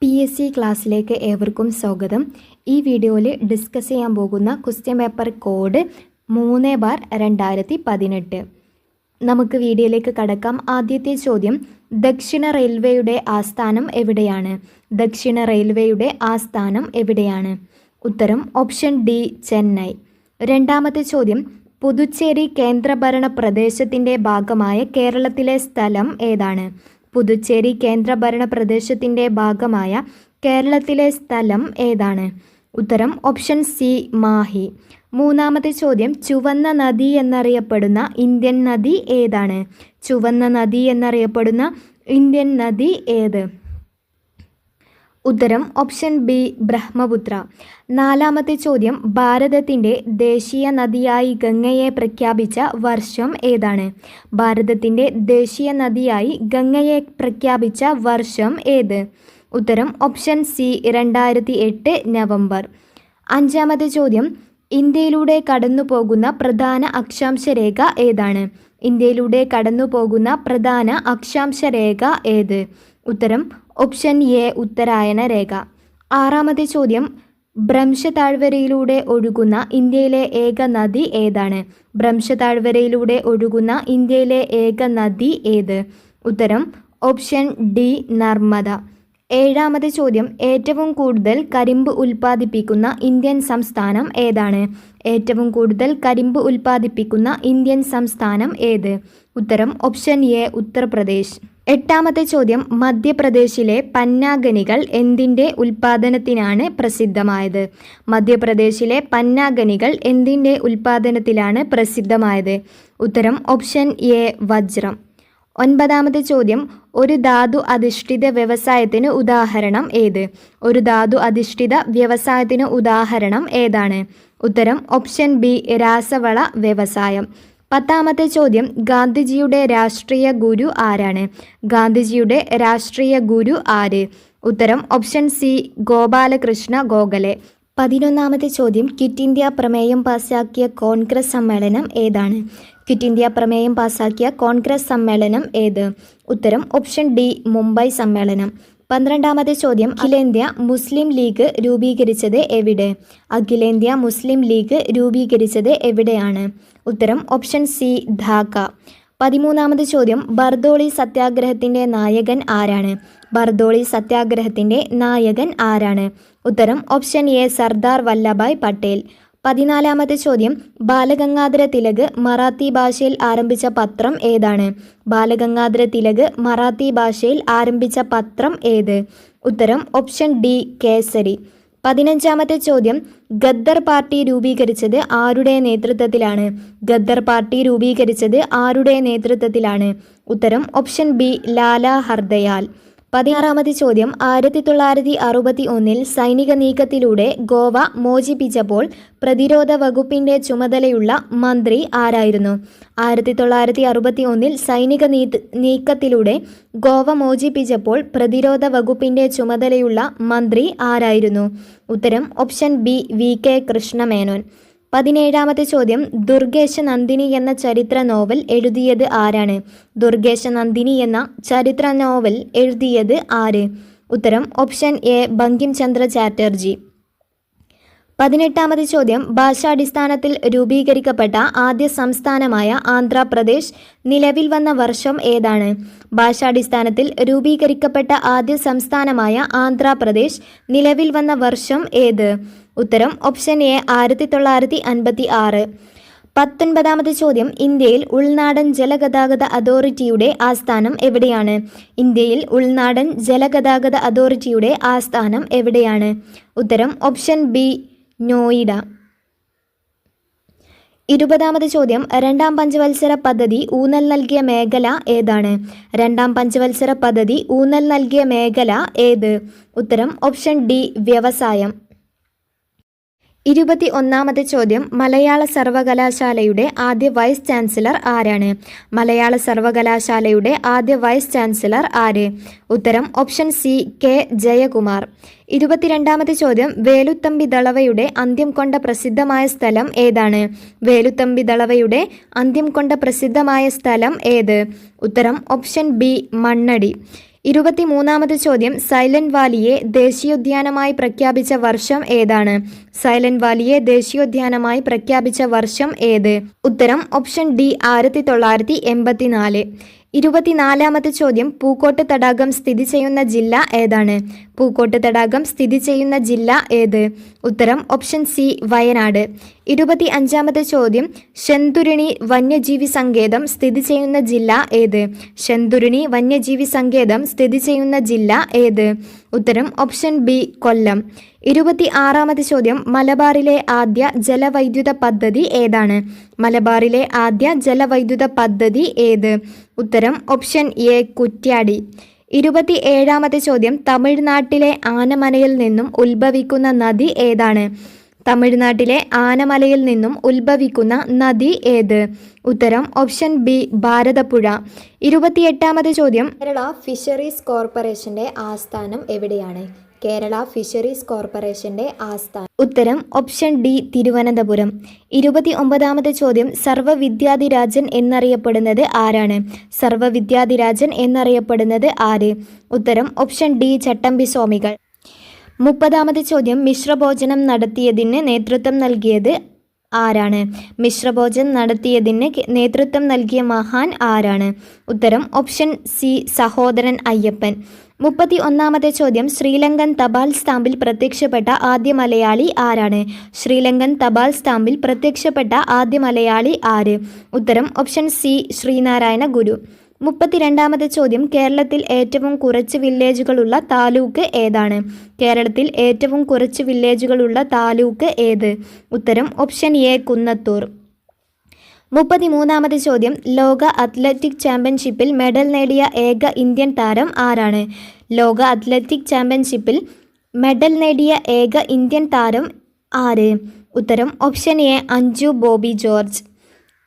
PSC ക്ലാസ്സിലേക്ക് ഏവർക്കും സ്വാഗതം. ഈ വീഡിയോയിൽ ഡിസ്കസ് ചെയ്യാൻ പോകുന്ന ക്വസ്റ്റ്യൻ പേപ്പർ കോഡ് 3/2018. നമുക്ക് വീഡിയോയിലേക്ക് കടക്കാം. ആദ്യത്തെ ചോദ്യം, ദക്ഷിണ റെയിൽവേയുടെ ആസ്ഥാനം എവിടെയാണ്? ദക്ഷിണ റെയിൽവേയുടെ ആസ്ഥാനം എവിടെയാണ്? ഉത്തരം ഓപ്ഷൻ ഡി, ചെന്നൈ. രണ്ടാമത്തെ ചോദ്യം, പുതുച്ചേരി കേന്ദ്രഭരണ പ്രദേശത്തിൻ്റെ ഭാഗമായ കേരളത്തിലെ സ്ഥലം ഏതാണ്? പുതുച്ചേരി കേന്ദ്രഭരണ പ്രദേശത്തിൻ്റെ ഭാഗമായ കേരളത്തിലെ സ്ഥലം ഏതാണ്? ഉത്തരം ഓപ്ഷൻ സി, മാഹി. മൂന്നാമത്തെ ചോദ്യം, ചുവന്ന നദി എന്നറിയപ്പെടുന്ന ഇന്ത്യൻ നദി ഏതാണ്? ചുവന്ന നദി എന്നറിയപ്പെടുന്ന ഇന്ത്യൻ നദി ഏത്? ഉത്തരം ഓപ്ഷൻ ബി, ബ്രഹ്മപുത്ര. നാലാമത്തെ ചോദ്യം, ഭാരതത്തിൻ്റെ ദേശീയ നദിയായി ഗംഗയെ പ്രഖ്യാപിച്ച വർഷം ഏതാണ്? ഭാരതത്തിൻ്റെ ദേശീയ നദിയായി ഗംഗയെ പ്രഖ്യാപിച്ച വർഷം ഏത്? ഉത്തരം ഓപ്ഷൻ സി, 2008 നവംബർ. അഞ്ചാമത്തെ ചോദ്യം, ഇന്ത്യയിലൂടെ കടന്നു പോകുന്ന പ്രധാന അക്ഷാംശ രേഖ ഏതാണ്? ഇന്ത്യയിലൂടെ കടന്നു പോകുന്ന പ്രധാന അക്ഷാംശ രേഖ ഏത്? ഉത്തരം ഓപ്ഷൻ എ, ഉത്തരായന രേഖ. ആറാമത്തെ ചോദ്യം, ഭ്രംശ താഴ്വരയിലൂടെ ഒഴുകുന്ന ഇന്ത്യയിലെ ഏക നദി ഏതാണ്? ഭ്രംശ താഴ്വരയിലൂടെ ഒഴുകുന്ന ഇന്ത്യയിലെ ഏക നദി ഏത്? ഉത്തരം ഓപ്ഷൻ ഡി, നർമ്മദ. ഏഴാമത്തെ ചോദ്യം, ഏറ്റവും കൂടുതൽ കരിമ്പ് ഉൽപ്പാദിപ്പിക്കുന്ന ഇന്ത്യൻ സംസ്ഥാനം ഏതാണ്? ഏറ്റവും കൂടുതൽ കരിമ്പ് ഉൽപ്പാദിപ്പിക്കുന്ന ഇന്ത്യൻ സംസ്ഥാനം ഏത്? ഉത്തരം ഓപ്ഷൻ എ, ഉത്തർപ്രദേശ്. എട്ടാമത്തെ ചോദ്യം, മധ്യപ്രദേശിലെ പന്നാഖനികൾ എന്തിൻ്റെ ഉൽപ്പാദനത്തിനാണ് പ്രസിദ്ധമായത്? മധ്യപ്രദേശിലെ പന്നാഖനികൾ എന്തിൻ്റെ ഉൽപ്പാദനത്തിലാണ് പ്രസിദ്ധമായത്? ഉത്തരം ഓപ്ഷൻ എ, വജ്രം. ഒൻപതാമത്തെ ചോദ്യം, ഒരു ധാതു അധിഷ്ഠിത വ്യവസായത്തിന് ഉദാഹരണം ഏത്? ഒരു ധാതു അധിഷ്ഠിത വ്യവസായത്തിന് ഉദാഹരണം ഏതാണ്? ഉത്തരം ഓപ്ഷൻ ബി, രാസവള വ്യവസായം. പത്താമത്തെ ചോദ്യം, ഗാന്ധിജിയുടെ രാഷ്ട്രീയ ഗുരു ആരാണ്? ഗാന്ധിജിയുടെ രാഷ്ട്രീയ ഗുരു ആര്? ഉത്തരം ഓപ്ഷൻ സി, ഗോപാലകൃഷ്ണ ഗോഖലെ. 11ാമത്തെ ചോദ്യം, ക്വിറ്റ് ഇന്ത്യ പ്രമേയം പാസാക്കിയ കോൺഗ്രസ് സമ്മേളനം ഏതാണ്? ക്വിറ്റ് ഇന്ത്യ പ്രമേയം പാസാക്കിയ കോൺഗ്രസ് സമ്മേളനം ഏത്? ഉത്തരം ഓപ്ഷൻ ഡി, മുംബൈ സമ്മേളനം. 12ാമത്തെ ചോദ്യം, അഖിലേന്ത്യാ മുസ്ലിം ലീഗ് രൂപീകരിച്ചത് എവിടെ? അഖിലേന്ത്യാ മുസ്ലിം ലീഗ് രൂപീകരിച്ചത് എവിടെയാണ്? ഉത്തരം ഓപ്ഷൻ സി, ധാക്ക. 13ാമത്തെ ചോദ്യം, ബർദോളി സത്യാഗ്രഹത്തിൻ്റെ നായകൻ ആരാണ്? ബർദോളി സത്യാഗ്രഹത്തിൻ്റെ നായകൻ ആരാണ്? ഉത്തരം ഓപ്ഷൻ എ, സർദാർ വല്ലഭായ് പട്ടേൽ. 14ാമത്തെ ചോദ്യം, ബാലഗംഗാധര തിലക് മറാത്തി ഭാഷയിൽ ആരംഭിച്ച പത്രം ഏതാണ്? ബാലഗംഗാധര തിലക് മറാത്തി ഭാഷയിൽ ആരംഭിച്ച പത്രം ഏത്? ഉത്തരം ഓപ്ഷൻ ഡി, കേസരി. 15ാമത്തെ ചോദ്യം, ഗദ്ദർ പാർട്ടി രൂപീകരിച്ചത് ആരുടെ നേതൃത്വത്തിലാണ്? ഗദ്ദർ പാർട്ടി രൂപീകരിച്ചത് ആരുടെ നേതൃത്വത്തിലാണ്? ഉത്തരം ഓപ്ഷൻ ബി, ലാലാ ഹർദയാൽ. 16ാമത്തെ ചോദ്യം, 1961 സൈനിക നീക്കത്തിലൂടെ ഗോവ മോചിപ്പിച്ചപ്പോൾ പ്രതിരോധ വകുപ്പിൻ്റെ ചുമതലയുള്ള മന്ത്രി ആരായിരുന്നു? 1961 സൈനിക നീക്കത്തിലൂടെ ഗോവ മോചിപ്പിച്ചപ്പോൾ പ്രതിരോധ വകുപ്പിൻ്റെ ചുമതലയുള്ള മന്ത്രി ആരായിരുന്നു? ഉത്തരം ഓപ്ഷൻ ബി, VK കൃഷ്ണമേനോൻ. 17ാമത്തെ ചോദ്യം, ദുർഗേശ നന്ദിനി എന്ന ചരിത്ര നോവൽ എഴുതിയത് ആരാണ്? ദുർഗേശ നന്ദിനി എന്ന ചരിത്ര നോവൽ എഴുതിയത് ആര്? ഉത്തരം ഓപ്ഷൻ എ, ബങ്കിം ചന്ദ്ര ചാറ്റർജി. 18ാമത്തെ ചോദ്യം, ഭാഷാടിസ്ഥാനത്തിൽ രൂപീകരിക്കപ്പെട്ട ആദ്യ സംസ്ഥാനമായ ആന്ധ്രാപ്രദേശ് നിലവിൽ വന്ന വർഷം ഏതാണ്? ഭാഷാടിസ്ഥാനത്തിൽ രൂപീകരിക്കപ്പെട്ട ആദ്യ സംസ്ഥാനമായ ആന്ധ്രാപ്രദേശ് നിലവിൽ വന്ന വർഷം ഏത്? ഉത്തരം ഓപ്ഷൻ എ, 1956. 19ാമത്തെ ചോദ്യം, ഇന്ത്യയിൽ ഉൾനാടൻ ജലഗതാഗത അതോറിറ്റിയുടെ ആസ്ഥാനം എവിടെയാണ്? ഇന്ത്യയിൽ ഉൾനാടൻ ജലഗതാഗത അതോറിറ്റിയുടെ ആസ്ഥാനം എവിടെയാണ്? ഉത്തരം ഓപ്ഷൻ ബി, നോയിഡ. 20ാമത്തെ ചോദ്യം, രണ്ടാം പഞ്ചവത്സര പദ്ധതി ഊന്നൽ നൽകിയ മേഖല ഏതാണ്? രണ്ടാം പഞ്ചവത്സര പദ്ധതി ഊന്നൽ നൽകിയ മേഖല ഏത്? ഉത്തരം ഓപ്ഷൻ ഡി, വ്യവസായം. 21-ാമത്തെ ചോദ്യം മലയാള സർവകലാശാലയുടെ ആദ്യ വൈസ് ചാൻസലർ ആരാണ്? മലയാള സർവകലാശാലയുടെ ആദ്യ വൈസ് ചാൻസലർ ആര്? ഉത്തരം ഓപ്ഷൻ സി കെ ജയകുമാർ. 22-ാമത്തെ ചോദ്യം വേലുത്തമ്പി ദളവയുടെ അന്ത്യം കൊണ്ട പ്രസിദ്ധമായ സ്ഥലം ഏതാണ്? വേലുത്തമ്പി ദളവയുടെ അന്ത്യം കൊണ്ട പ്രസിദ്ധമായ സ്ഥലം ഏത്? ഉത്തരം ഓപ്ഷൻ ബി മണ്ണടി. 23-ാമത്തെ ചോദ്യം സൈലന്റ് വാലിയെ ദേശീയോദ്യാനമായി പ്രഖ്യാപിച്ച വർഷം ഏതാണ്? സൈലന്റ് വാലിയെ ദേശീയോദ്യാനമായി പ്രഖ്യാപിച്ച വർഷം ഏത്? ഉത്തരം ഓപ്ഷൻ ഡി 1984. 24-ാമത്തെ ചോദ്യം പൂക്കോട്ട് തടാകം സ്ഥിതി ചെയ്യുന്ന ജില്ല ഏതാണ്? പൂക്കോട്ട് തടാകം സ്ഥിതി ചെയ്യുന്ന ജില്ല ഏത്? ഉത്തരം ഓപ്ഷൻ സി വയനാട്. 25-ാമത്തെ ചോദ്യം ശെന്തുരുണി വന്യജീവി സങ്കേതം സ്ഥിതി ചെയ്യുന്ന ജില്ല ഏത്? ശെന്തുരുണി വന്യജീവി സങ്കേതം സ്ഥിതി ചെയ്യുന്ന ജില്ല ഏത്? ഉത്തരം ഓപ്ഷൻ ബി കൊല്ലം. 26-ാമത്തെ ചോദ്യം മലബാറിലെ ആദ്യ ജലവൈദ്യുത പദ്ധതി ഏതാണ്? മലബാറിലെ ആദ്യ ജലവൈദ്യുത പദ്ധതി ഏത്? ഉത്തരം ഓപ്ഷൻ എ കുറ്റ്യാടി. 27-ാമത്തെ ചോദ്യം തമിഴ്നാട്ടിലെ ആനമലയിൽ നിന്നും ഉത്ഭവിക്കുന്ന നദി ഏതാണ്? തമിഴ്നാട്ടിലെ ആനമലയിൽ നിന്നും ഉത്ഭവിക്കുന്ന നദി ഏത്? ഉത്തരം ഓപ്ഷൻ ബി ഭാരതപ്പുഴ. 28-ാമത്തെ ചോദ്യം കേരള ഫിഷറീസ് കോർപ്പറേഷന്റെ ആസ്ഥാനം എവിടെയാണ്? കേരള ഫിഷറീസ് കോർപ്പറേഷന്റെ ആസ്ഥാനം. ഉത്തരം ഓപ്ഷൻ ഡി തിരുവനന്തപുരം. 29-ാമത്തെ ചോദ്യം സർവ്വവിദ്യാധിരാജൻ എന്നറിയപ്പെടുന്നത് ആരാണ്? സർവ്വവിദ്യാധിരാജൻ എന്നറിയപ്പെടുന്നത് ആര്? ഉത്തരം ഓപ്ഷൻ ഡി ചട്ടമ്പി സ്വാമികൾ. 30-ാമത്തെ ചോദ്യം മിശ്രഭോജനം നടത്തിയതിന് നേതൃത്വം നൽകിയത് ആരാണ്? മിശ്രഭോജനം നടത്തിയതിന് നേതൃത്വം നൽകിയ മഹാൻ ആരാണ്? ഉത്തരം ഓപ്ഷൻ സി സഹോദരൻ അയ്യപ്പൻ. 31-ാമത്തെ ചോദ്യം ശ്രീലങ്കൻ തപാൽ സ്റ്റാമ്പിൽ പ്രത്യക്ഷപ്പെട്ട ആദ്യ മലയാളി ആരാണ്? ശ്രീലങ്കൻ തപാൽ സ്റ്റാമ്പിൽ പ്രത്യക്ഷപ്പെട്ട ആദ്യ മലയാളി ആര്? ഉത്തരം ഓപ്ഷൻ സി ശ്രീനാരായണ ഗുരു. 32-ാമത്തെ ചോദ്യം കേരളത്തിൽ ഏറ്റവും കുറച്ച് വില്ലേജുകളുള്ള താലൂക്ക് ഏതാണ്? കേരളത്തിൽ ഏറ്റവും കുറച്ച് വില്ലേജുകളുള്ള താലൂക്ക് ഏത്? ഉത്തരം ഓപ്ഷൻ എ കുന്നത്തൂർ. 33-ാമത്തെ ചോദ്യം ലോക അത്ലറ്റിക് ചാമ്പ്യൻഷിപ്പിൽ മെഡൽ നേടിയ ഏക ഇന്ത്യൻ താരം ആരാണ്? ലോക അത്ലറ്റിക് ചാമ്പ്യൻഷിപ്പിൽ മെഡൽ നേടിയ ഏക ഇന്ത്യൻ താരം ആര്? ഉത്തരം ഓപ്ഷൻ എ അഞ്ജു ബോബി ജോർജ്.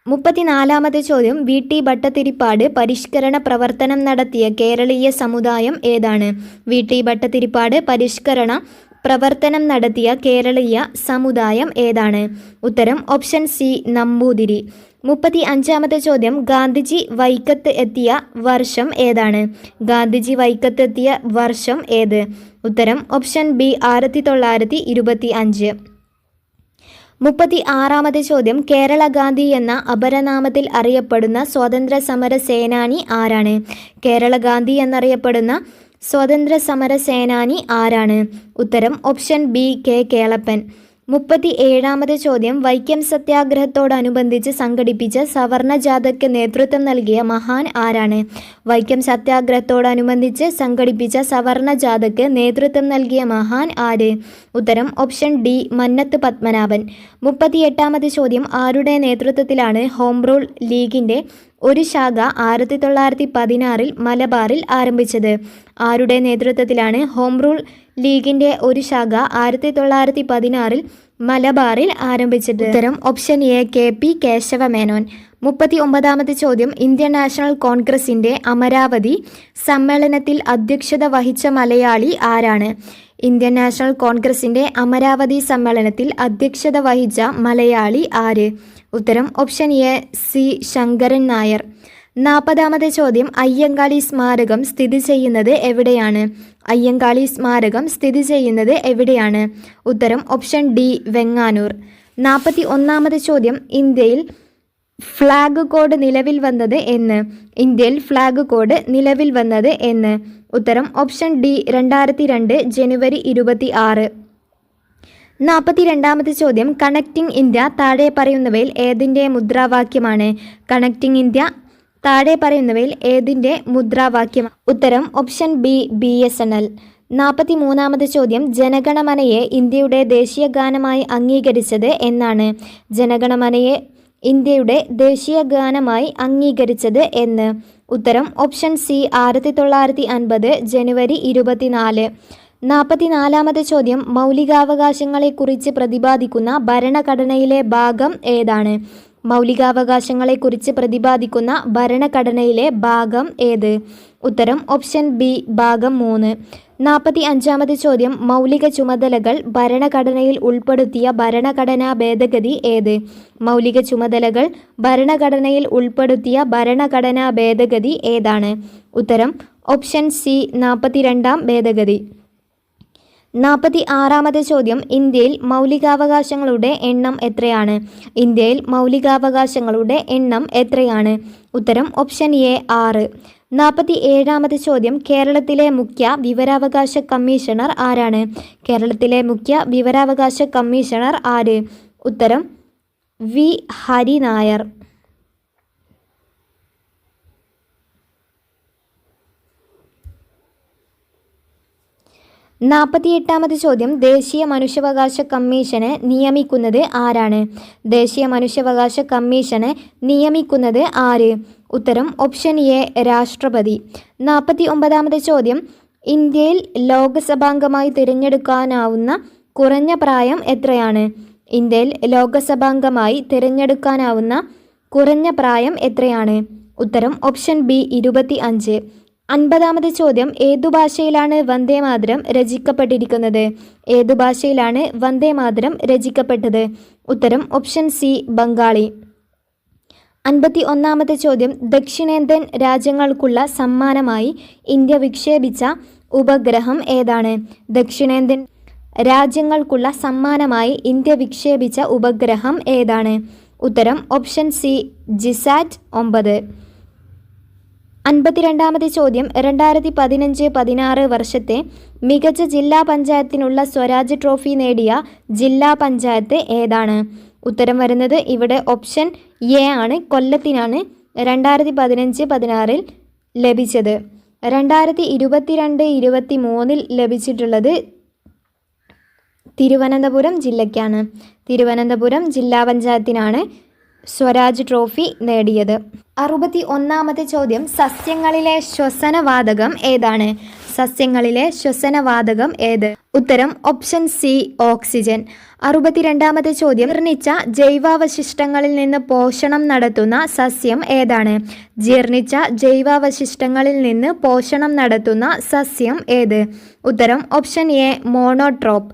34-ാമത്തെ ചോദ്യം വി ടി ഭട്ടതിരിപ്പാട് പരിഷ്കരണ പ്രവർത്തനം നടത്തിയ കേരളീയ സമുദായം ഏതാണ്? വി ടി ഭട്ടതിരിപ്പാട് പരിഷ്കരണ പ്രവർത്തനം നടത്തിയ കേരളീയ സമുദായം ഏതാണ്? ഉത്തരം ഓപ്ഷൻ സി നമ്പൂതിരി. 35-ാമത്തെ ചോദ്യം ഗാന്ധിജി വൈക്കത്ത് എത്തിയ വർഷം ഏതാണ്? ഗാന്ധിജി വൈക്കത്ത് എത്തിയ വർഷം ഏത്? ഉത്തരം ഓപ്ഷൻ ബി 1925. 36-ാമത്തെ ചോദ്യം കേരള ഗാന്ധി എന്ന അപരനാമത്തിൽ അറിയപ്പെടുന്ന സ്വാതന്ത്ര്യ സമര സേനാനി ആരാണ്? കേരള ഗാന്ധി എന്നറിയപ്പെടുന്ന സ്വാതന്ത്ര്യ സമര സേനാനി ആരാണ്? ഉത്തരം ഓപ്ഷൻ ബി കെ കേളപ്പൻ. 37-ാമത്തെ ചോദ്യം വൈക്കം സത്യാഗ്രഹത്തോടനുബന്ധിച്ച് സംഘടിപ്പിച്ച സവർണ ജാഥയ്ക്ക് നേതൃത്വം നൽകിയ മഹാൻ ആരാണ്? വൈക്കം സത്യാഗ്രഹത്തോടനുബന്ധിച്ച് സംഘടിപ്പിച്ച സവർണ ജാഥയ്ക്ക് നേതൃത്വം നൽകിയ മഹാൻ ആര്? ഉത്തരം ഓപ്ഷൻ ഡി മന്നത്ത് പത്മനാഭൻ. 38-ാമത്തെ ചോദ്യം ആരുടെ നേതൃത്വത്തിലാണ് ഹോം റൂൾ ലീഗിൻ്റെ ഒരു ശാഖ 1916-ൽ മലബാറിൽ ആരംഭിച്ചത്? ആരുടെ നേതൃത്വത്തിലാണ് ഹോം റൂൾ ലീഗിൻ്റെ ഒരു ശാഖ 1916-ൽ മലബാറിൽ ആരംഭിച്ചത്? ഉത്തരം option A K P Kesavamenon. 39-ാമത്തെ ചോദ്യം ഇന്ത്യൻ നാഷണൽ കോൺഗ്രസിൻ്റെ അമരാവതി സമ്മേളനത്തിൽ അധ്യക്ഷത വഹിച്ച മലയാളി ആരാണ്? ഇന്ത്യൻ നാഷണൽ കോൺഗ്രസിൻ്റെ അമരാവതി സമ്മേളനത്തിൽ അധ്യക്ഷത വഹിച്ച മലയാളി ആര്? ഉത്തരം option A C Sankaran Nair. 40-ാമത്തെ ചോദ്യം അയ്യങ്കാളി സ്മാരകം സ്ഥിതി ചെയ്യുന്നത് എവിടെയാണ്? അയ്യങ്കാളി സ്മാരകം സ്ഥിതി ചെയ്യുന്നത് എവിടെയാണ്? ഉത്തരം ഓപ്ഷൻ ഡി വെങ്ങാനൂർ. 41-ാമത്തെ ചോദ്യം ഇന്ത്യയിൽ ഫ്ലാഗ് കോഡ് നിലവിൽ വന്നത് എന്ന്? ഇന്ത്യയിൽ ഫ്ലാഗ് കോഡ് നിലവിൽ വന്നത് എന്ന്? ഉത്തരം ഓപ്ഷൻ ഡി 2002 ജനുവരി 26. 42-ാമത്തെ ചോദ്യം കണക്റ്റിംഗ് ഇന്ത്യ താഴെ പറയുന്നവയിൽ ഏതിൻ്റെ മുദ്രാവാക്യമാണ്? കണക്റ്റിംഗ് ഇന്ത്യ താഴെ പറയുന്നവയിൽ ഏതിൻ്റെ മുദ്രാവാക്യം? ഉത്തരം ഓപ്ഷൻ ബി BSNL. 43-ാമത്തെ ചോദ്യം ജനഗണമനയെ ഇന്ത്യയുടെ ദേശീയ ഗാനമായി അംഗീകരിച്ചത് എന്നാണ്? ജനഗണമനയെ ഇന്ത്യയുടെ ദേശീയ ഗാനമായി അംഗീകരിച്ചത് എന്ന്? ഉത്തരം ഓപ്ഷൻ സി 1950 ജനുവരി 24. 44-ാമത്തെ ചോദ്യം മൗലികാവകാശങ്ങളെക്കുറിച്ച് പ്രതിപാദിക്കുന്ന ഭരണഘടനയിലെ ഭാഗം ഏതാണ്? മൗലികാവകാശങ്ങളെക്കുറിച്ച് പ്രതിപാദിക്കുന്ന ഭരണഘടനയിലെ ഭാഗം ഏത്? ഉത്തരം ഓപ്ഷൻ ബി ഭാഗം 3. 45-ാമത്തെ ചോദ്യം മൗലിക ചുമതലകൾ ഭരണഘടനയിൽ ഉൾപ്പെടുത്തിയ ഭരണഘടനാ ഭേദഗതി ഏത്? മൗലിക ചുമതലകൾ ഭരണഘടനയിൽ ഉൾപ്പെടുത്തിയ ഭരണഘടനാ ഭേദഗതി ഏതാണ്? ഉത്തരം ഓപ്ഷൻ സി 42-ാം ഭേദഗതി. 46-ാമത്തെ ചോദ്യം ഇന്ത്യയിൽ മൗലികാവകാശങ്ങളുടെ എണ്ണം എത്രയാണ്? ഇന്ത്യയിൽ മൗലികാവകാശങ്ങളുടെ എണ്ണം എത്രയാണ്? ഉത്തരം ഓപ്ഷൻ എ 6. 47-ാമത്തെ ചോദ്യം കേരളത്തിലെ മുഖ്യ വിവരാവകാശ കമ്മീഷണർ ആരാണ്? കേരളത്തിലെ മുഖ്യ വിവരാവകാശ കമ്മീഷണർ ആര്? ഉത്തരം വി ഹരിനായർ. 48-ാമത്തെ ചോദ്യം ദേശീയ മനുഷ്യാവകാശ കമ്മീഷനെ നിയമിക്കുന്നത് ആരാണ്? ദേശീയ മനുഷ്യാവകാശ കമ്മീഷനെ നിയമിക്കുന്നത് ആര്? ഉത്തരം ഓപ്ഷൻ എ രാഷ്ട്രപതി. 49-ാമത്തെ ചോദ്യം ഇന്ത്യയിൽ ലോകസഭാംഗമായി തിരഞ്ഞെടുക്കാനാവുന്ന കുറഞ്ഞ പ്രായം എത്രയാണ്? ഇന്ത്യയിൽ ലോകസഭാംഗമായി തിരഞ്ഞെടുക്കാനാവുന്ന കുറഞ്ഞ പ്രായം എത്രയാണ്? ഉത്തരം ഓപ്ഷൻ ബി 25. 50-ാമത്തെ ചോദ്യം ഏതു ഭാഷയിലാണ് വന്ദേമാതരം രചിക്കപ്പെട്ടിരിക്കുന്നത്? ഏതു ഭാഷയിലാണ് വന്ദേമാതരം രചിക്കപ്പെട്ടത്? ഉത്തരം ഓപ്ഷൻ സി ബംഗാളി. 51-ാമത്തെ ചോദ്യം ദക്ഷിണേന്ത്യൻ രാജ്യങ്ങൾക്കുള്ള സമ്മാനമായി ഇന്ത്യ വിക്ഷേപിച്ച ഉപഗ്രഹം ഏതാണ്? ദക്ഷിണേന്ത്യൻ രാജ്യങ്ങൾക്കുള്ള സമ്മാനമായി ഇന്ത്യ വിക്ഷേപിച്ച ഉപഗ്രഹം ഏതാണ്? ഉത്തരം ഓപ്ഷൻ സി ജിസാറ്റ് 9. 52-ാമത്തെ ചോദ്യം 2015-16 വർഷത്തെ മികച്ച ജില്ലാ പഞ്ചായത്തിനുള്ള സ്വരാജ് ട്രോഫി നേടിയ ജില്ലാ പഞ്ചായത്ത് ഏതാണ്? ഉത്തരം വരുന്നത് ഇവിടെ ഓപ്ഷൻ എ ആണ്. കൊല്ലത്തിനാണ് 2015-16 ലഭിച്ചത്. 2022-23 ലഭിച്ചിട്ടുള്ളത് തിരുവനന്തപുരം ജില്ലയ്ക്കാണ്. തിരുവനന്തപുരം ജില്ലാ പഞ്ചായത്തിനാണ് സ്വരാജ് ട്രോഫി നേടിയത്. 61-ാമത്തെ ചോദ്യം സസ്യങ്ങളിലെ ശ്വസനവാതകം ഏതാണ്? സസ്യങ്ങളിലെ ശ്വസനവാതകം ഏത്? ഉത്തരം ഓപ്ഷൻ സി ഓക്സിജൻ. 62-ാമത്തെ ചോദ്യം ജീർണിച്ച ജൈവാവശിഷ്ടങ്ങളിൽ നിന്ന് പോഷണം നടത്തുന്ന സസ്യം ഏതാണ്? ജീർണിച്ച ജൈവാവശിഷ്ടങ്ങളിൽ നിന്ന് പോഷണം നടത്തുന്ന സസ്യം ഏത്? ഉത്തരം ഓപ്ഷൻ എ മോണോട്രോപ്പ്.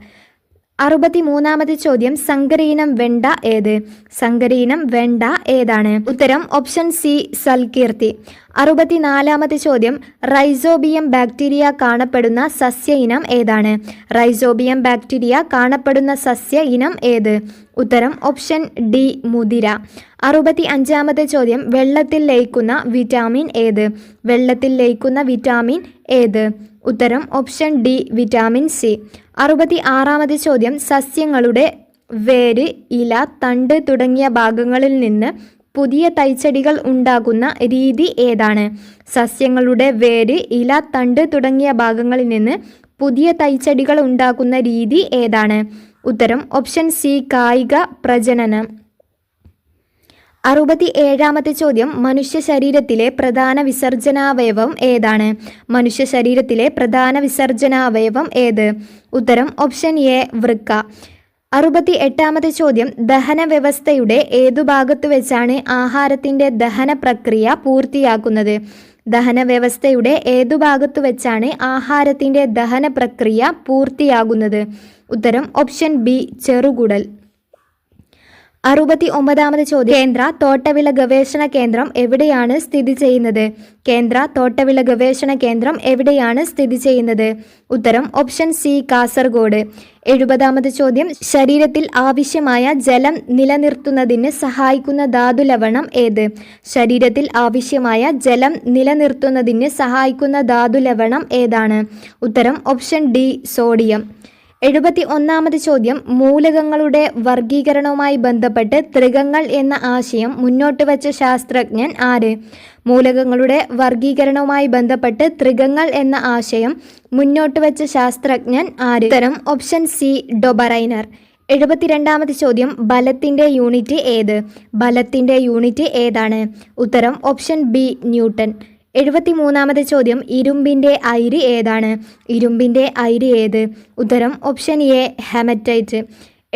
63-ാമത്തെ ചോദ്യം സങ്കരയിനം വെണ്ട ഏത്? സങ്കരയിനം വെണ്ട ഏതാണ്? ഉത്തരം ഓപ്ഷൻ സി സൽകീർത്തി. 64-ാമത്തെ ചോദ്യം റൈസോബിയം ബാക്ടീരിയ കാണപ്പെടുന്ന സസ്യ ഇനം ഏതാണ്? റൈസോബിയം ബാക്ടീരിയ കാണപ്പെടുന്ന സസ്യ ഇനം ഏത്? ഉത്തരം ഓപ്ഷൻ ഡി മുതിര. 65-ാമത്തെ ചോദ്യം വെള്ളത്തിൽ ലയിക്കുന്ന വിറ്റാമിൻ ഏത്? വെള്ളത്തിൽ ലയിക്കുന്ന വിറ്റാമിൻ ഏത്? ഉത്തരം ഓപ്ഷൻ ഡി വിറ്റാമിൻ സി. 66-ാമത്തെ ചോദ്യം സസ്യങ്ങളുടെ വേര്, ഇല, തണ്ട് തുടങ്ങിയ ഭാഗങ്ങളിൽ നിന്ന് പുതിയ തൈച്ചെടികൾ ഉണ്ടാകുന്ന രീതി ഏതാണ്? സസ്യങ്ങളുടെ വേര്, ഇല, തണ്ട് തുടങ്ങിയ ഭാഗങ്ങളിൽ നിന്ന് പുതിയ തൈച്ചെടികൾ ഉണ്ടാക്കുന്ന രീതി ഏതാണ്? ഉത്തരം ഓപ്ഷൻ സി കായിക പ്രജനനം. 67-ാമത്തെ ചോദ്യം മനുഷ്യ ശരീരത്തിലെ പ്രധാന വിസർജനാവയവം ഏതാണ്? മനുഷ്യ ശരീരത്തിലെ പ്രധാന വിസർജനാവയവം ഏത്? ഉത്തരം ഓപ്ഷൻ എ വൃക്ക. 68-ാമത്തെ ചോദ്യം ദഹന വ്യവസ്ഥയുടെ ഏതു ഭാഗത്തു വെച്ചാണ് ആഹാരത്തിൻ്റെ ദഹന പ്രക്രിയ പൂർത്തിയാക്കുന്നത്? ദഹന വ്യവസ്ഥയുടെ ഏതു ഭാഗത്തു വെച്ചാണ് ആഹാരത്തിൻ്റെ ദഹന പ്രക്രിയ പൂർത്തിയാകുന്നത്? ഉത്തരം ഓപ്ഷൻ ബി ചെറുകുടൽ. 69-ാമത്തെ ചോദ്യം കേന്ദ്ര തോട്ടവിള ഗവേഷണ കേന്ദ്രം എവിടെയാണ് സ്ഥിതി ചെയ്യുന്നത്? കേന്ദ്ര തോട്ടവിള ഗവേഷണ കേന്ദ്രം എവിടെയാണ് സ്ഥിതി ചെയ്യുന്നത്? ഉത്തരം ഓപ്ഷൻ സി കാസർഗോഡ്. 70-ാമത്തെ ചോദ്യം ശരീരത്തിൽ ആവശ്യമായ ജലം നിലനിർത്തുന്നതിന് സഹായിക്കുന്ന ധാതു ലവണം ഏത്? ശരീരത്തിൽ ആവശ്യമായ ജലം നിലനിർത്തുന്നതിന് സഹായിക്കുന്ന ധാതു ലവണം ഏതാണ്? ഉത്തരം ഓപ്ഷൻ ഡി സോഡിയം. 71-ാമത്തെ ചോദ്യം മൂലകങ്ങളുടെ വർഗീകരണവുമായി ബന്ധപ്പെട്ട് ത്രികങ്ങൾ എന്ന ആശയം മുന്നോട്ട് വച്ച ശാസ്ത്രജ്ഞൻ ആര്? മൂലകങ്ങളുടെ വർഗീകരണവുമായി ബന്ധപ്പെട്ട് ത്രികങ്ങൾ എന്ന ആശയം മുന്നോട്ട് വച്ച ശാസ്ത്രജ്ഞൻ ആര്? ഉത്തരം ഓപ്ഷൻ സി ഡൊബറൈനർ. 72-ാമത്തെ ചോദ്യം ബലത്തിൻ്റെ യൂണിറ്റ് ഏത്? ബലത്തിൻ്റെ യൂണിറ്റ് ഏതാണ്? ഉത്തരം ഓപ്ഷൻ ബി ന്യൂട്ടൺ. 73-ാമത്തെ ചോദ്യം ഇരുമ്പിൻ്റെ അയിര് ഏതാണ്? ഇരുമ്പിൻ്റെ അയിര് ഏത്? ഉത്തരം ഓപ്ഷൻ എ ഹെമറ്റൈറ്റ്.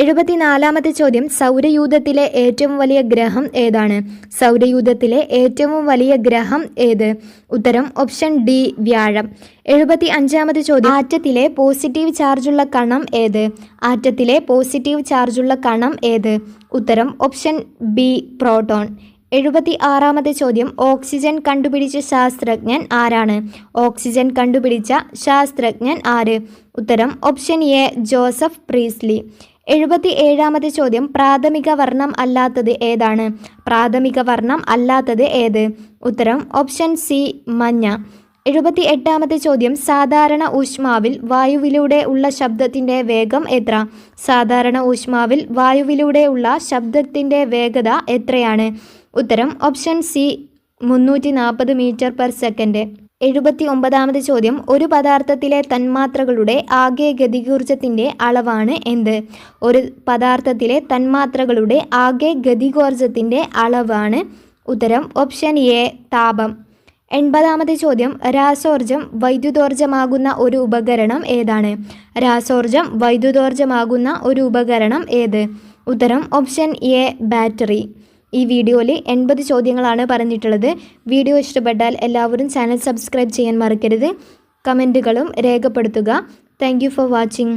74-ാമത്തെ ചോദ്യം സൗരയൂഥത്തിലെ ഏറ്റവും വലിയ ഗ്രഹം ഏതാണ്? സൗരയൂഥത്തിലെ ഏറ്റവും വലിയ ഗ്രഹം ഏത്? ഉത്തരം ഓപ്ഷൻ ഡി വ്യാഴം. 75-ാമത്തെ ചോദ്യം ആറ്റത്തിലെ പോസിറ്റീവ് ചാർജുള്ള കണം ഏത്? ആറ്റത്തിലെ പോസിറ്റീവ് ചാർജുള്ള കണം ഏത്? ഉത്തരം ഓപ്ഷൻ ബി പ്രോട്ടോൺ. 76-ാമത്തെ ചോദ്യം ഓക്സിജൻ കണ്ടുപിടിച്ച ശാസ്ത്രജ്ഞൻ ആരാണ്? ഓക്സിജൻ കണ്ടുപിടിച്ച ശാസ്ത്രജ്ഞൻ ആര്? ഉത്തരം ഓപ്ഷൻ എ ജോസഫ് പ്രീസ്ലി. 77-ാമത്തെ ചോദ്യം പ്രാഥമിക വർണ്ണം അല്ലാത്തത് ഏതാണ്? പ്രാഥമിക വർണ്ണം അല്ലാത്തത് ഏത്? ഉത്തരം ഓപ്ഷൻ സി മഞ്ഞ. 78-ാമത്തെ ചോദ്യം സാധാരണ ഊഷ്മാവിൽ വായുവിലൂടെ ഉള്ള ശബ്ദത്തിൻ്റെ വേഗം എത്ര? സാധാരണ ഊഷ്മാവിൽ വായുവിലൂടെ ഉള്ള ശബ്ദത്തിൻ്റെ വേഗത എത്രയാണ്? ഉത്തരം ഓപ്ഷൻ സി 340 മീറ്റർ/സെക്കൻഡ്. 79-ാമത്തെ ചോദ്യം ഒരു പദാർത്ഥത്തിലെ തന്മാത്രകളുടെ ആകെ ഗതികോർജത്തിൻ്റെ അളവാണ് എന്ത്? ഒരു പദാർത്ഥത്തിലെ തന്മാത്രകളുടെ ആകെ ഗതികോർജത്തിൻ്റെ അളവാണ് ഉത്തരം ഓപ്ഷൻ എ താപം. 80-ാമത്തെ ചോദ്യം രാസോർജം വൈദ്യുതോർജമാകുന്ന ഒരു ഉപകരണം ഏതാണ്? രാസോർജം വൈദ്യുതോർജമാകുന്ന ഒരു ഉപകരണം ഏത്? ഉത്തരം ഓപ്ഷൻ എ ബാറ്ററി. ഈ വീഡിയോയിൽ 80 ചോദ്യങ്ങളാണ് പറഞ്ഞിട്ടുള്ളത്. വീഡിയോ ഇഷ്ടപ്പെട്ടാൽ എല്ലാവരും ചാനൽ സബ്സ്ക്രൈബ് ചെയ്യാൻ മറക്കരുത്. കമൻറ്റുകളും രേഖപ്പെടുത്തുക. Thank you for watching.